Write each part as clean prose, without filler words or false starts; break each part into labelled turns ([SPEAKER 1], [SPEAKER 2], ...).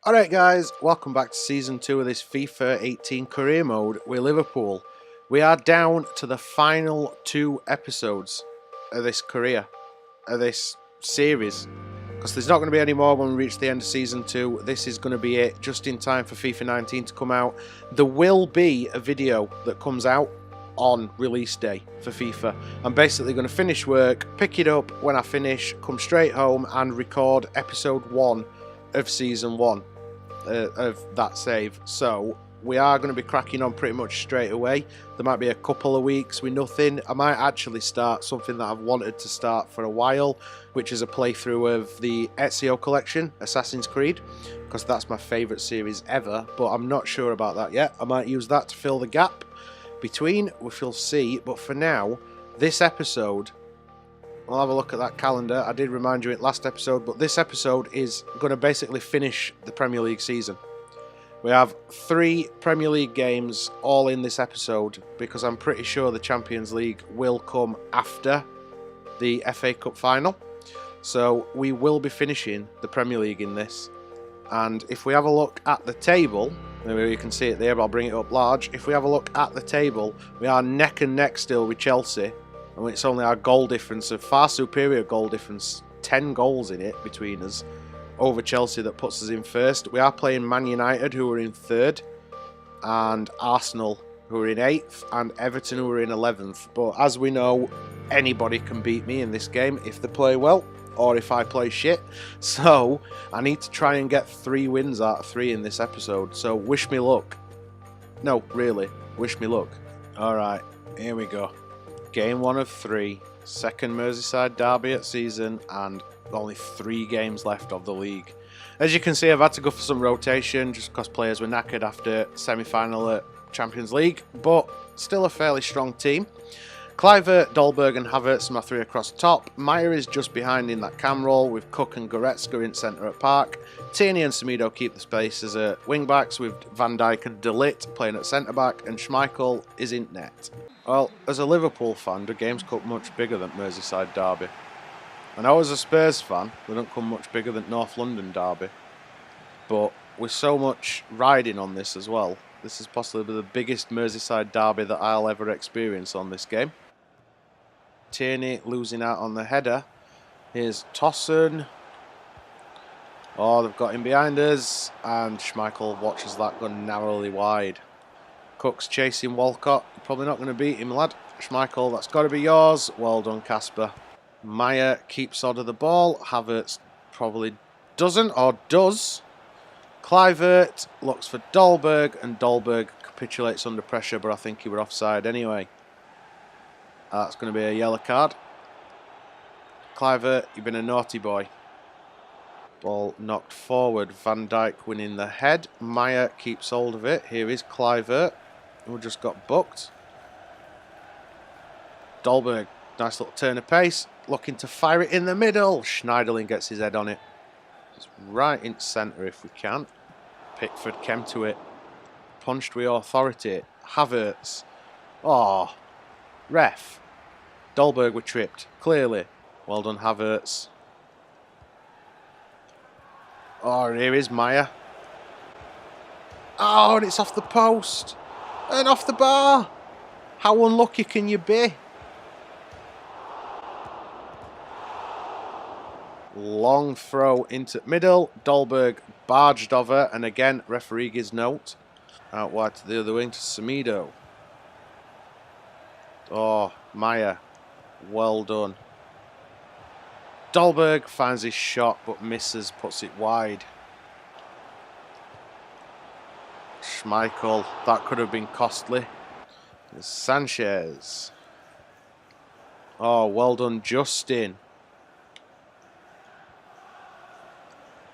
[SPEAKER 1] Alright guys, welcome back to Season 2 of this FIFA 18 career mode with Liverpool. We are down to the final 2 episodes of this career, of this series. Because there's not going to be any more when we reach the end of Season 2. This is going to be it, just in time for FIFA 19 to come out. There will be a video that comes out on release day for FIFA. I'm basically going to finish work, pick it up when I finish, come straight home and record episode 1 of Season 1. Of that save, so we are going to be cracking on pretty much straight away. There might be a couple of weeks with nothing. I might actually start something that I've wanted to start for a while, which is a playthrough of the Ezio collection, Assassin's Creed, because that's my favourite series ever, but I'm not sure about that yet. I might use that to fill the gap between, we shall see, but for now, this episode, I'll have a look at that calendar. I did remind you in last episode, but this episode is going to basically finish the Premier League season. We have 3 Premier League games all in this episode because I'm pretty sure the Champions League will come after the FA Cup final. So we will be finishing the Premier League in this. And if we have a look at the table, maybe you can see it there, but I'll bring it up large. If we have a look at the table, we are neck and neck still with Chelsea. And it's only our goal difference, a far superior goal difference, 10 goals in it between us, over Chelsea that puts us in first. We are playing Man United, who are in 3rd, and Arsenal, who are in 8th, and Everton, who are in 11th. But as we know, anybody can beat me in this game if they play well, or if I play shit. So I need to try and get 3 wins out of 3 in this episode. So wish me luck. No, really, wish me luck. Alright, here we go. Game 1 of 3, second Merseyside derby at season, and only 3 games left of the league. As you can see, I've had to go for some rotation just because players were knackered after semi-final at Champions League, but still a fairly strong team. Kluivert, Dolberg and Havertz are my 3 across the top. Meyer is just behind in that cam roll with Cook and Goretzka in centre at Park. Tierney and Semedo keep the spaces at wing backs with Van Dijk and De Ligt playing at centre back, and Schmeichel is in net. Well, as a Liverpool fan, the game's cut much bigger than Merseyside derby. And I was a Spurs fan, they don't come much bigger than North London derby. But with so much riding on this as well, this is possibly the biggest Merseyside derby that I'll ever experience on this game. Tierney losing out on the header. Here's Tossen. Oh, they've got him behind us, and Schmeichel watches that gun narrowly wide. Cook's chasing Walcott. Probably not going to beat him, lad. Schmeichel, that's got to be yours. Well done, Casper. Meyer keeps hold of the ball. Havertz probably doesn't, or does. Kluivert looks for Dolberg, and Dolberg capitulates under pressure, but I think he were offside anyway. That's going to be a yellow card. Kluivert, you've been a naughty boy. Ball knocked forward. Van Dijk winning the head. Meyer keeps hold of it. Here is Kluivert, who just got booked. Dolberg, nice little turn of pace. Looking to fire it in the middle. Schneiderlin gets his head on it. Just right in centre if we can. Pickford came to it. Punched with authority. Havertz. Oh, ref. Dolberg were tripped, clearly. Well done, Havertz. Oh, here is Meyer. Oh, and it's off the post. And off the bar. How unlucky can you be? Long throw into middle. Dolberg barged over. And again, referee gives note. Out wide to the other wing to Semedo. Oh, Meyer. Well done. Dolberg finds his shot but misses, puts it wide. Schmeichel, that could have been costly. Sanchez. Oh, well done, Justin.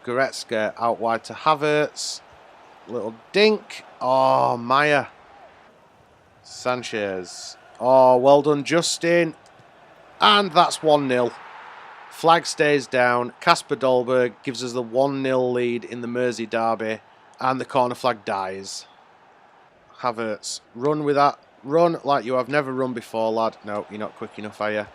[SPEAKER 1] Goretzka out wide to Havertz. Little dink. Oh, Meyer. Sanchez. Oh, well done, Justin. And that's 1-0. Flag stays down. Casper Dolberg gives us the 1-0 lead in the Mersey derby. And the corner flag dies. Havertz, run with that. Run like you have never run before, lad. No, you're not quick enough, are you?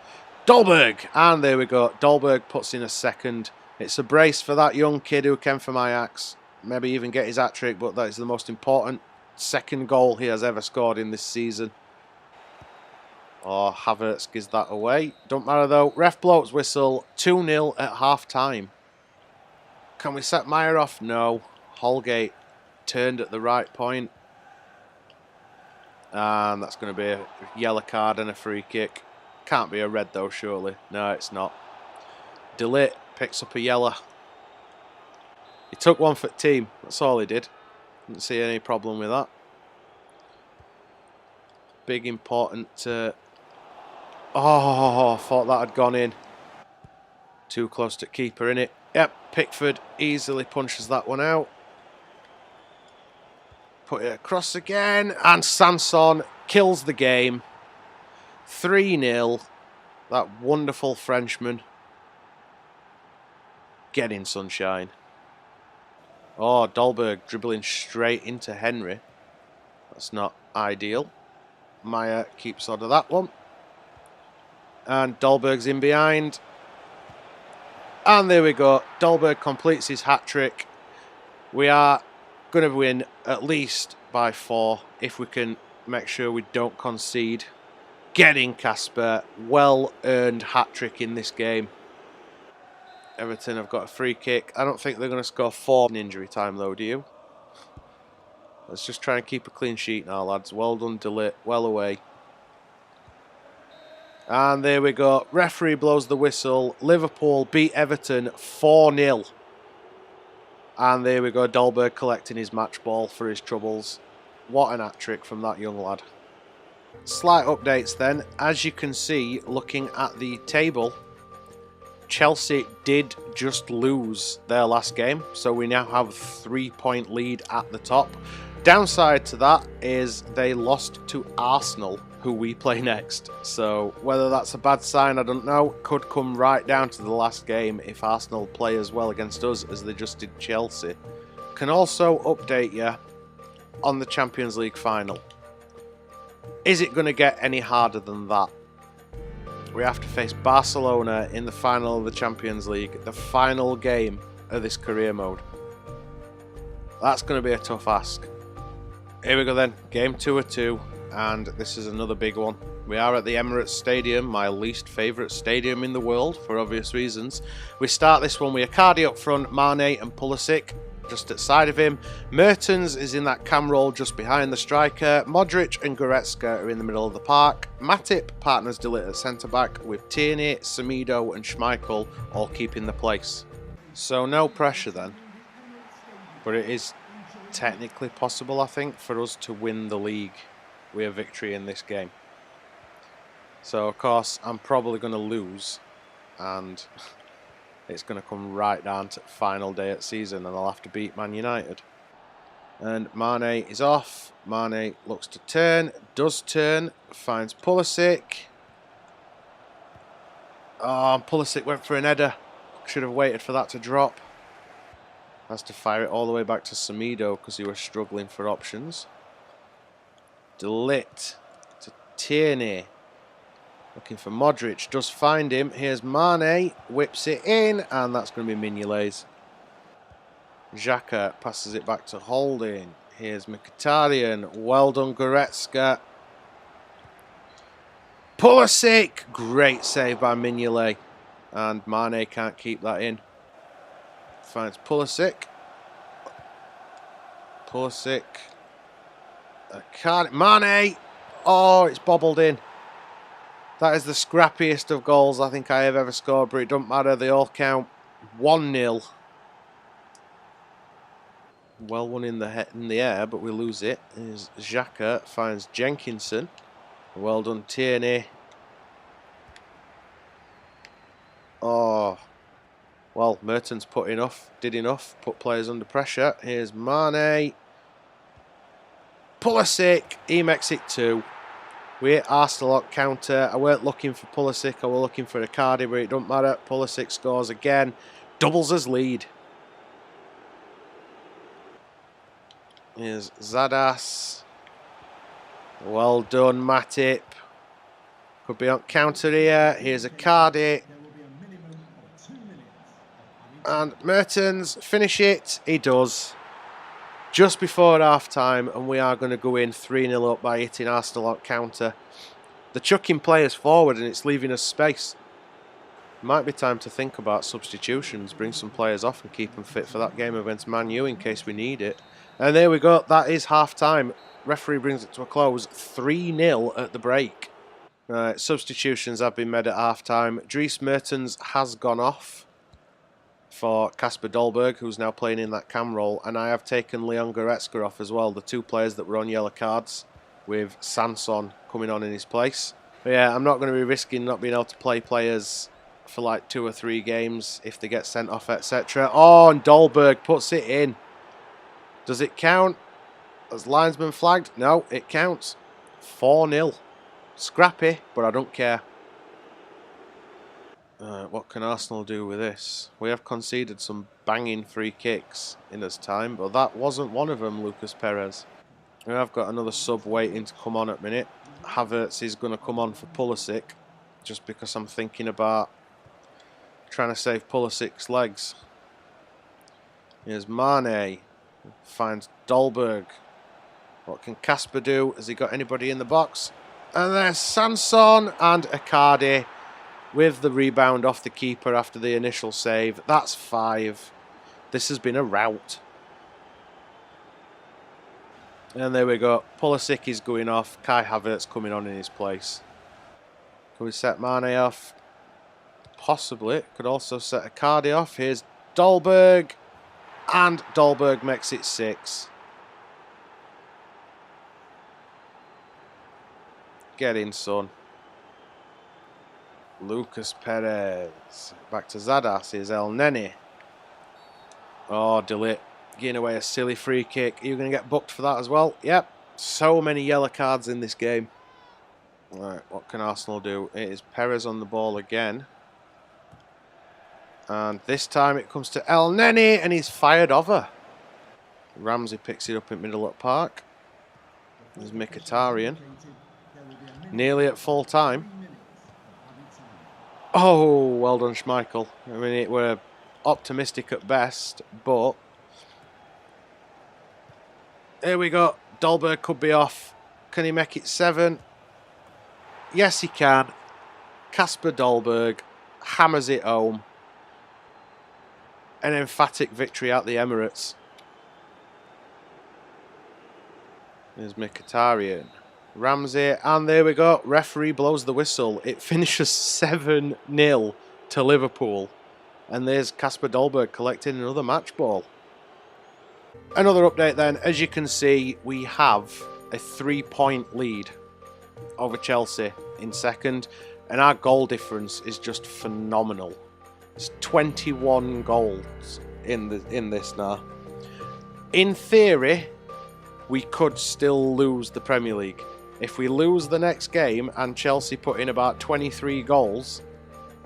[SPEAKER 1] Dolberg! And there we go. Dolberg puts in a second. It's a brace for that young kid who came from Ajax. maybe even get his hat-trick, but that is the most important second goal he has ever scored in this season. Oh, Havertz gives that away. Don't matter though. Ref blows whistle. 2-0 at half-time. Can we set Meyer off? No. Holgate turned at the right point. And that's going to be a yellow card and a free kick. Can't be a red though, surely. No, it's not. De Ligt picks up a yellow. He took one for the team. That's all he did. Didn't see any problem with that. Big important... Oh, I thought that had gone in. Too close to keeper, innit? Yep, Pickford easily punches that one out. Put it across again. And Sanson kills the game. 3-0. That wonderful Frenchman. Getting sunshine. Oh, Dolberg dribbling straight into Henry. That's not ideal. Meyer keeps hold of that one. And Dolberg's in behind. And there we go. Dolberg completes his hat-trick. We are going to win at least by 4 if we can make sure we don't concede. Getting Casper. Well-earned hat-trick in this game. Everton have got a free kick. I don't think they're going to score 4 in injury time though, do you? Let's just try and keep a clean sheet now, lads. Well done, De Ligt. Well away. And there we go. Referee blows the whistle. Liverpool beat Everton 4-0. And there we go. Dolberg collecting his match ball for his troubles. What an hat-trick from that young lad. Slight updates then. As you can see, looking at the table, Chelsea did just lose their last game. So we now have a 3-point lead at the top. Downside to that is they lost to Arsenal, who we play next. So whether that's a bad sign, I don't know. Could come right down to the last game if Arsenal play as well against us as they just did Chelsea. Can also update you on the Champions League final. Is it going to get any harder than that? We have to face Barcelona in the final of the Champions League, the final game of this career mode. That's going to be a tough ask. Here we go then, game 2 of 2, and this is another big one. We are at the Emirates Stadium, my least favourite stadium in the world, for obvious reasons. We start this one with Icardi up front, Mane and Pulisic just at side of him. Mertens is in that cam roll just behind the striker. Modric and Goretzka are in the middle of the park. Matip partners De Ligt at centre-back with Tierney, Semedo and Schmeichel all keeping the place. So no pressure then, but it is technically possible, I think, for us to win the league with a victory in this game. So of course I'm probably going to lose, and it's going to come right down to final day at season and I'll have to beat Man United. And Mane is off. Mane looks to turn, does turn, finds Pulisic. Oh, Pulisic went for an header. Should have waited for that to drop. Has to fire it all the way back to Semedo because he was struggling for options. De Ligt to Tierney. Looking for Modric. Does find him. Here's Mane. Whips it in. And that's going to be Mignolet's. Xhaka passes it back to Holding. Here's Mkhitaryan. Well done, Goretzka. Pulisic. Great save by Mignolet. And Mane can't keep that in. Finds Pulisic. Pulisic. Mane. Oh, it's bobbled in. That is the scrappiest of goals I think I have ever scored, but it doesn't matter. They all count. 1-0. Well won in the air, but we lose it. Here's Xhaka finds Jenkinson. Well done, Tierney. Oh. Well, Mertens did enough, put players under pressure. Here's Mane. Pulisic, he makes it 2. We hit Arsenal on counter. I weren't looking for Pulisic, I was looking for Icardi, but it don't matter. Pulisic scores again, doubles his lead. Here's Zadas. Well done, Matip. Could be on counter here. Here's Icardi. And Mertens, finish it. He does. just before half-time, and we are going to go in 3-0 up by hitting Arsenal on counter. They're chucking players forward and it's leaving us space. Might be time to think about substitutions, bring some players off and keep them fit for that game against Man U in case we need it. And there we go, that is half-time. Referee brings it to a close, 3-0 at the break. Right, substitutions have been made at half-time. Dries Mertens has gone off for Kasper Dolberg, who's now playing in that cam role, and I have taken Leon Goretzka off as well, the two players that were on yellow cards, with Sanson coming on in his place. But yeah, I'm not going to be risking not being able to play players for like 2 or 3 games if they get sent off, etc. Oh, and Dolberg puts it in. Does it count? Has linesman flagged? No, it counts. 4-0. Scrappy, but I don't care. What can Arsenal do with this? We have conceded some banging free kicks in its time, but that wasn't one of them, Lucas Perez. We have got another sub waiting to come on at minute. Havertz is going to come on for Pulisic, just because I'm thinking about trying to save Pulisic's legs. Here's Mane. Finds Dolberg. What can Kasper do? Has he got anybody in the box? And there's Sanson and Icardi with the rebound off the keeper after the initial save. That's 5. This has been a rout. And there we go. Pulisic is going off. Kai Havertz coming on in his place. Can we set Mane off? Possibly. Could also set Icardi off. Here's Dolberg. And Dolberg makes it 6. Get in, son. Lucas Perez. Back to Zadas. Here's El Neni. Oh, Delit. Giving away a silly free kick. Are you going to get booked for that as well? Yep. So many yellow cards in this game. Right, what can Arsenal do? It is Perez on the ball again. And this time it comes to El Neni and he's fired over. Ramsey picks it up in middle of park. There's Mkhitaryan. Nearly at full time. Oh, well done, Schmeichel. I mean, it were optimistic at best, but here we go. Dolberg could be off. Can he make it 7? Yes, he can. Kasper Dolberg hammers it home. An emphatic victory at the Emirates. There's Mkhitaryan. Ramsey, and there we go. Referee blows the whistle. It finishes 7-0 to Liverpool. And there's Kasper Dolberg collecting another match ball. Another update then. As you can see, we have a 3-point lead over Chelsea in second. And our goal difference is just phenomenal. It's 21 goals in this now. In theory, we could still lose the Premier League. If we lose the next game and Chelsea put in about 23 goals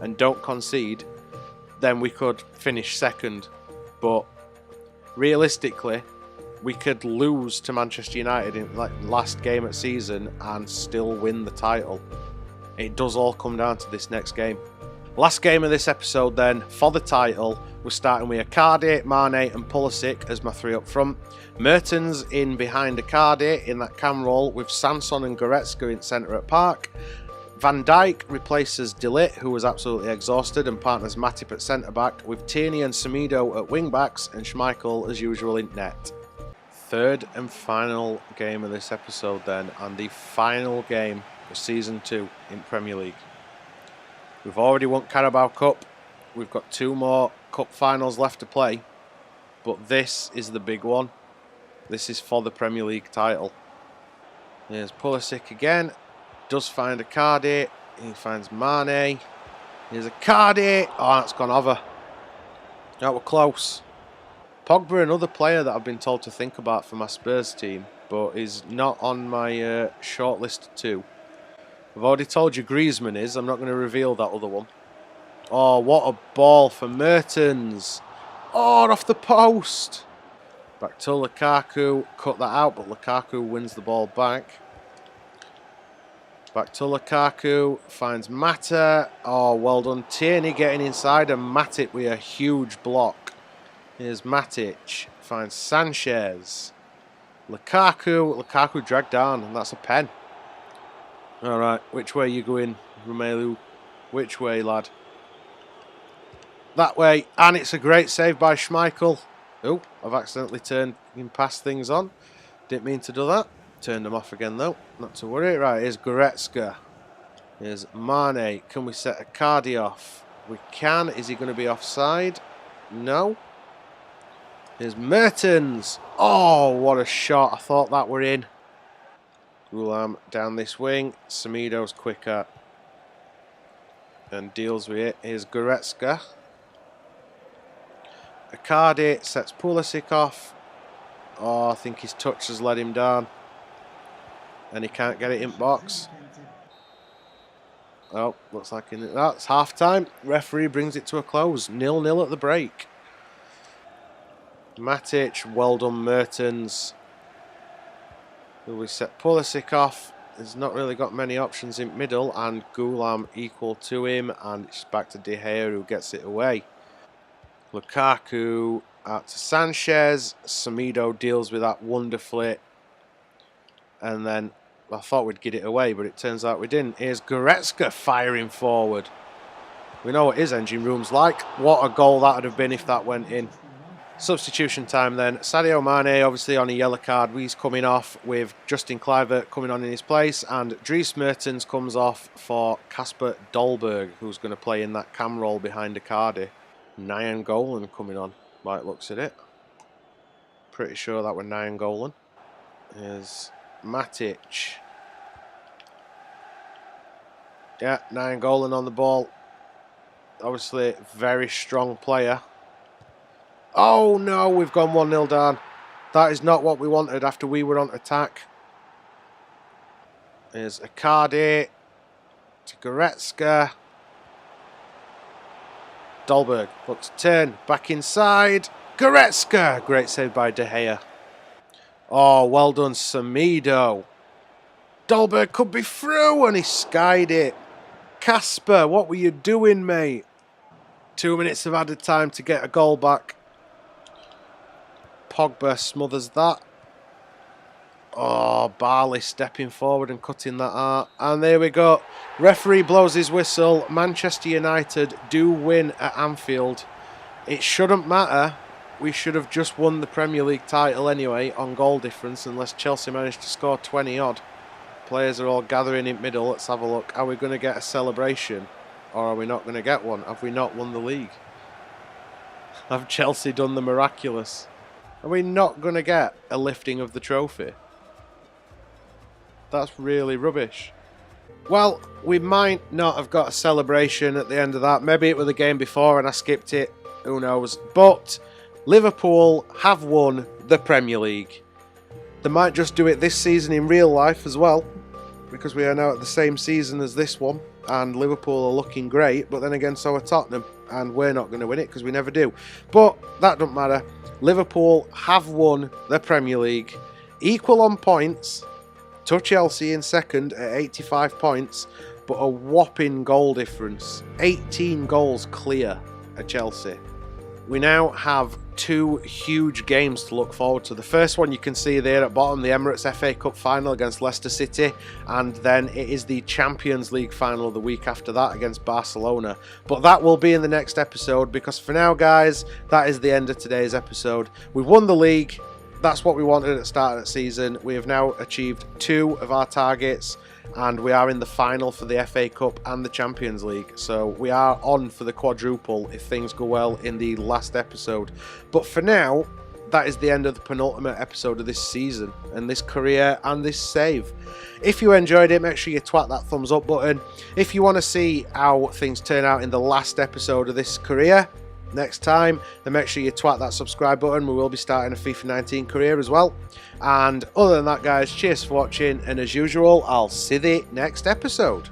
[SPEAKER 1] and don't concede, then we could finish second. But realistically, we could lose to Manchester United in like last game of season and still win the title. It does all come down to this next game. Last game of this episode then, for the title, we're starting with Icardi, Mane and Pulisic as my 3 up front. Mertens in behind Icardi in that cam role with Sanson and Goretzka in centre at park. Van Dijk replaces Delit, who was absolutely exhausted, and partners Matip at centre back with Tierney and Semedo at wing backs and Schmeichel as usual in net. Third and final game of this episode then, and the final game for season 2 in Premier League. We've already won Carabao Cup. We've got 2 more cup finals left to play. But this is the big one. This is for the Premier League title. Here's Pulisic again. Does find Icardi. He finds Mane. Here's Icardi. Oh, that's gone over. That were close. Pogba, another player that I've been told to think about for my Spurs team, but is not on my short list of 2. I've already told you Griezmann is. I'm not going to reveal that other one. Oh, what a ball for Mertens. Oh, off the post. Back to Lukaku. Cut that out, but Lukaku wins the ball back. Back to Lukaku. Finds Mata. Oh, well done. Tierney getting inside and Matip with a huge block. Here's Matic. Finds Sanchez. Lukaku dragged down, and that's a pen. Alright, which way are you going, Romelu? Which way, lad? That way, and it's a great save by Schmeichel. Oh, I've accidentally turned and passed things on. Didn't mean to do that. Turned them off again, though. Not to worry. Right, here's Goretzka. Here's Mane. Can we set a Cardi off? We can. Is he going to be offside? No. Here's Mertens. Oh, what a shot. I thought that were in. Gulam down this wing. Semedo's quicker and deals with it. Here's Goretzka. Icardi sets Pulisic off. Oh, I think his touch has let him down. And he can't get it in box. Oh, looks like that's half time. Referee brings it to a close. 0-0 at the break. Matic, well done, Mertens. Will we set Pulisic off? He's not really got many options in middle, and Gulam equal to him, and it's back to De Gea who gets it away. Lukaku out to Sanchez. Semedo deals with that wonderfully, and then I thought we'd get it away, but it turns out we didn't. Here's Goretzka firing forward. We know what his engine room's like. What a goal that would have been if that went in. Substitution time then. Sadio Mane obviously on a yellow card. He's coming off with Justin Kluivert coming on in his place, and Dries Mertens comes off for Kasper Dolberg, who's going to play in that cam role behind Icardi. Nainggolan coming on, by the looks at it. Pretty sure that were Nainggolan. Here's Matic. Yeah, Nainggolan on the ball. Obviously, very strong player. Oh no, we've gone 1-0 down. That is not what we wanted after we were on attack. Here's Icardi to Goretzka. Dolberg looks to turn, back inside. Goretzka! Great save by De Gea. Oh, well done, Semedo. Dolberg could be through, and he skied it. Kasper, what were you doing, mate? 2 minutes of added time to get a goal back. Pogba smothers that. Oh, Barley stepping forward and cutting that out. And there we go. Referee blows his whistle. Manchester United do win at Anfield. It shouldn't matter. We should have just won the Premier League title anyway on goal difference, unless Chelsea managed to score 20 odd. Players are all gathering in middle. Let's have a look. Are we going to get a celebration, or are we not going to get one? Have we not won the league? Have Chelsea done the miraculous? Are we not going to get a lifting of the trophy? That's really rubbish. Well, we might not have got a celebration at the end of that. Maybe it was the game before and I skipped it. Who knows? But Liverpool have won the Premier League. They might just do it this season in real life as well, because we are now at the same season as this one, and Liverpool are looking great, but then again so are Tottenham, and we're not going to win it because we never do. But that doesn't matter. Liverpool have won the Premier League, equal on points to Chelsea in second at 85 points, but a whopping goal difference. 18 goals clear at Chelsea. We now have two huge games to look forward to. The first one you can see there at bottom, the Emirates FA Cup final against Leicester City, and then it is the Champions League final the week after that against Barcelona. But that will be in the next episode, because for now, guys, that is the end of today's episode. We won the league. That's what we wanted at the start of the season. We have now achieved 2 of our targets, and we are in the final for the FA Cup and the Champions League. So we are on for the quadruple if things go well in the last episode. But for now, that is the end of the penultimate episode of this season and this career and this save. If you enjoyed it, make sure you twat that thumbs up button. If you want to see how things turn out in the last episode of this career next time, then make sure you twat that subscribe button. We will be starting a FIFA 19 career as well. And other than that, guys, cheers for watching, and as usual, I'll see you next episode.